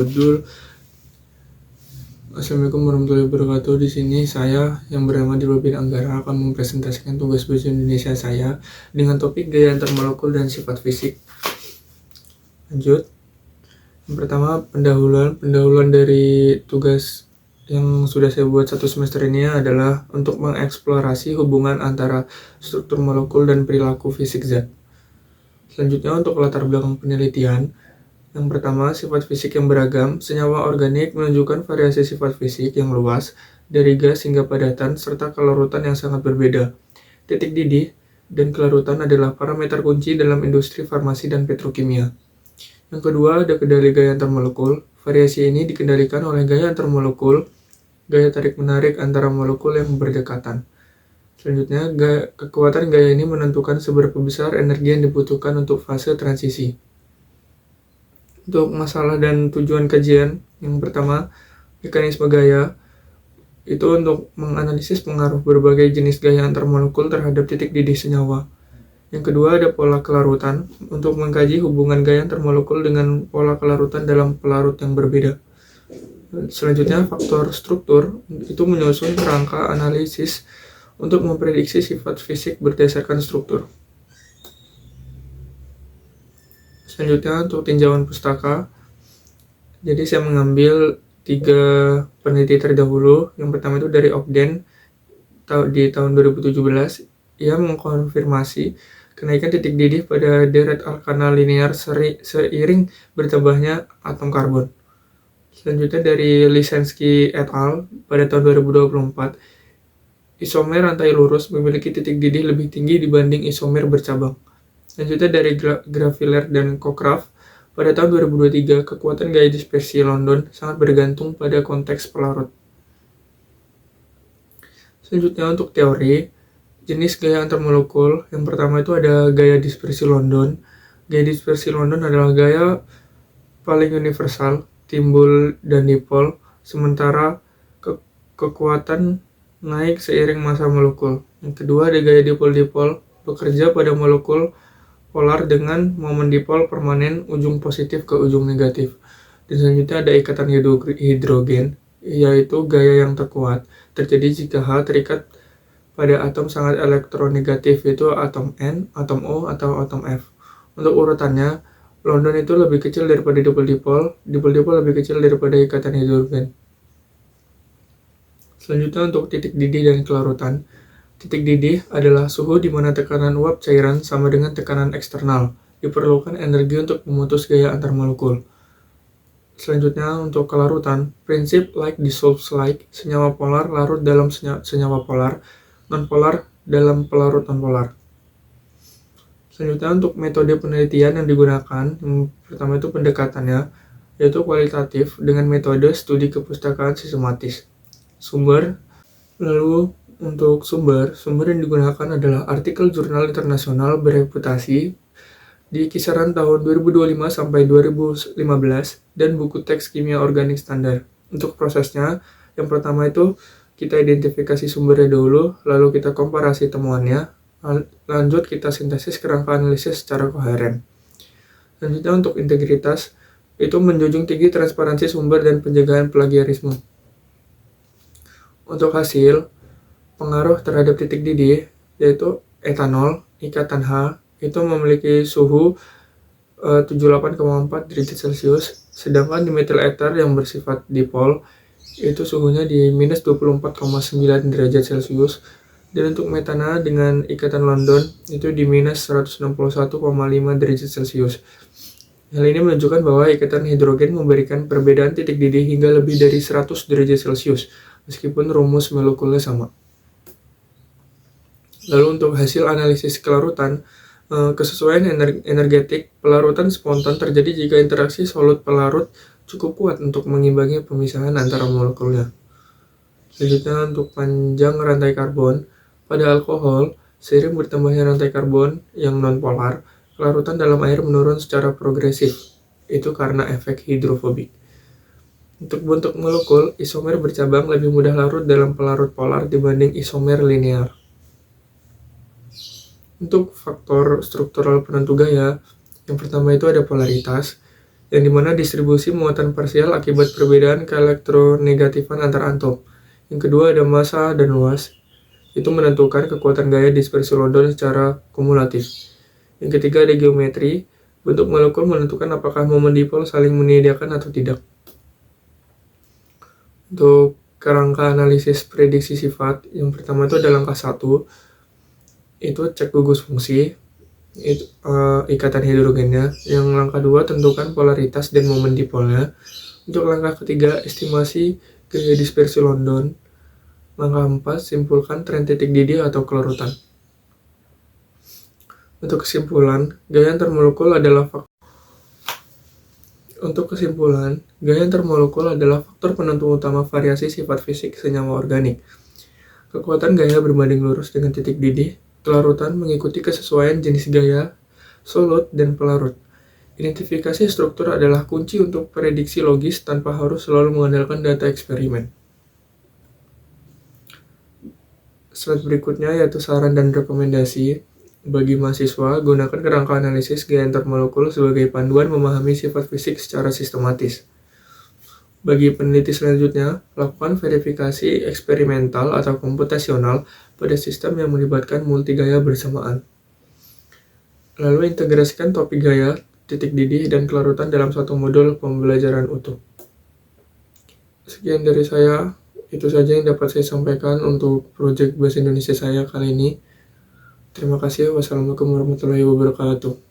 Judul. Assalamualaikum warahmatullahi wabarakatuh. Di sini saya yang bernama Dilbin Anggara akan mempresentasikan tugas bahasa Indonesia saya dengan topik gaya antar molekul dan sifat fisik. Lanjut. Yang pertama, pendahuluan dari tugas yang sudah saya buat satu semester ini adalah untuk mengeksplorasi hubungan antara struktur molekul dan perilaku fisik zat. Selanjutnya, untuk latar belakang penelitian, yang pertama, sifat fisik yang beragam. Senyawa organik menunjukkan variasi sifat fisik yang luas, dari gas hingga padatan, serta kelarutan yang sangat berbeda. Titik didih dan kelarutan adalah parameter kunci dalam industri farmasi dan petrokimia. Yang kedua, ada kendali gaya antar molekul. Variasi ini dikendalikan oleh gaya antar molekul, gaya tarik-menarik antara molekul yang berdekatan. Selanjutnya, kekuatan gaya ini menentukan seberapa besar energi yang dibutuhkan untuk fase transisi. Untuk masalah dan tujuan kajian, yang pertama, mekanisme gaya, itu untuk menganalisis pengaruh berbagai jenis gaya antar molekul terhadap titik didih senyawa. Yang kedua, ada pola kelarutan, untuk mengkaji hubungan gaya antar molekul dengan pola kelarutan dalam pelarut yang berbeda. Selanjutnya, faktor struktur, itu menyusun kerangka analisis untuk memprediksi sifat fisik berdasarkan struktur. Selanjutnya, untuk tinjauan pustaka, jadi saya mengambil 3 peneliti terdahulu. Yang pertama itu dari Ogden di tahun 2017. Ia mengkonfirmasi kenaikan titik didih pada deret alkana linear seiring bertambahnya atom karbon. Selanjutnya dari Lisensky et al. Pada tahun 2024, isomer rantai lurus memiliki titik didih lebih tinggi dibanding isomer bercabang. Selanjutnya dari Grafiler dan Cockcroft pada tahun 2023, kekuatan gaya dispersi London sangat bergantung pada konteks pelarut. Selanjutnya untuk teori jenis gaya antar molekul, yang pertama itu ada gaya dispersi London. Gaya dispersi London adalah gaya paling universal, timbul dan dipol, sementara kekuatan naik seiring massa molekul. Yang kedua ada gaya dipol-dipol, bekerja pada molekul polar dengan momen dipol permanen ujung positif ke ujung negatif. Dan selanjutnya ada ikatan hidrogen, yaitu gaya yang terkuat, terjadi jika H terikat pada atom sangat elektronegatif, yaitu atom N, atom O, atau atom F. Untuk urutannya, London itu lebih kecil daripada dipol-dipol lebih kecil daripada ikatan hidrogen. Selanjutnya untuk titik didih dan kelarutan. Titik didih adalah suhu di mana tekanan uap cairan sama dengan tekanan eksternal. Diperlukan energi untuk memutus gaya antar molekul. Selanjutnya untuk kelarutan, prinsip like dissolves like, senyawa polar larut dalam senyawa polar, non-polar dalam pelarut non-polar. Selanjutnya untuk metode penelitian yang digunakan, yang pertama itu pendekatannya, yaitu kualitatif dengan metode studi kepustakaan sistematis. Lalu untuk sumber yang digunakan adalah artikel jurnal internasional bereputasi di kisaran tahun 2025 sampai 2015 dan buku teks kimia organik standar. Untuk prosesnya, yang pertama itu kita identifikasi sumbernya dulu, lalu kita komparasi temuannya, lanjut kita sintesis kerangka analisis secara koheren. Selanjutnya untuk integritas, itu menjunjung tinggi transparansi sumber dan penjagaan plagiarisme. Untuk hasil, pengaruh terhadap titik didih, yaitu etanol, ikatan H, itu memiliki suhu 78,4 derajat Celcius, sedangkan di metil ether yang bersifat dipol, itu suhunya di minus 24,9 derajat Celcius, dan untuk metana dengan ikatan London, itu di minus 161,5 derajat Celcius. Hal ini menunjukkan bahwa ikatan hidrogen memberikan perbedaan titik didih hingga lebih dari 100 derajat Celcius, meskipun rumus molekulnya sama. Lalu untuk hasil analisis kelarutan, kesesuaian energetik pelarutan spontan terjadi jika interaksi solut pelarut cukup kuat untuk mengimbangi pemisahan antara molekulnya. Selanjutnya untuk panjang rantai karbon, pada alkohol, seiring bertambahnya rantai karbon yang non-polar, kelarutan dalam air menurun secara progresif, itu karena efek hidrofobik. Untuk bentuk molekul, isomer bercabang lebih mudah larut dalam pelarut polar dibanding isomer linear. Untuk faktor struktural penentu gaya, yang pertama itu ada polaritas. yang dimana distribusi muatan parsial akibat perbedaan keelektronegatifan antar atom. Yang kedua ada massa dan luas, itu menentukan kekuatan gaya dispersi London secara kumulatif. Yang ketiga ada geometri, bentuk molekul menentukan apakah momen dipol saling menyediakan atau tidak. Untuk kerangka analisis prediksi sifat, yang pertama itu ada langkah 1, itu cek gugus fungsi, itu ikatan hidrogennya. Yang langkah 2 tentukan polaritas dan momen dipolnya. Untuk langkah ketiga estimasi gaya dispersi London. Langkah 4 simpulkan tren titik didih atau kelarutan. Untuk kesimpulan, gaya antarmolekul adalah faktor penentu utama variasi sifat fisik senyawa organik. Kekuatan gaya berbanding lurus dengan titik didih. Kelarutan mengikuti kesesuaian jenis gaya, solut, dan pelarut. Identifikasi struktur adalah kunci untuk prediksi logis tanpa harus selalu mengandalkan data eksperimen. Slide berikutnya yaitu saran dan rekomendasi. Bagi mahasiswa, gunakan kerangka analisis gaya antarmolekul sebagai panduan memahami sifat fisik secara sistematis. Bagi peneliti selanjutnya, lakukan verifikasi eksperimental atau komputasional pada sistem yang melibatkan multigaya bersamaan. Lalu integrasikan topik gaya, titik didih, dan kelarutan dalam satu modul pembelajaran utuh. Sekian dari saya, itu saja yang dapat saya sampaikan untuk proyek Bahasa Indonesia saya kali ini. Terima kasih. Wassalamualaikum warahmatullahi wabarakatuh.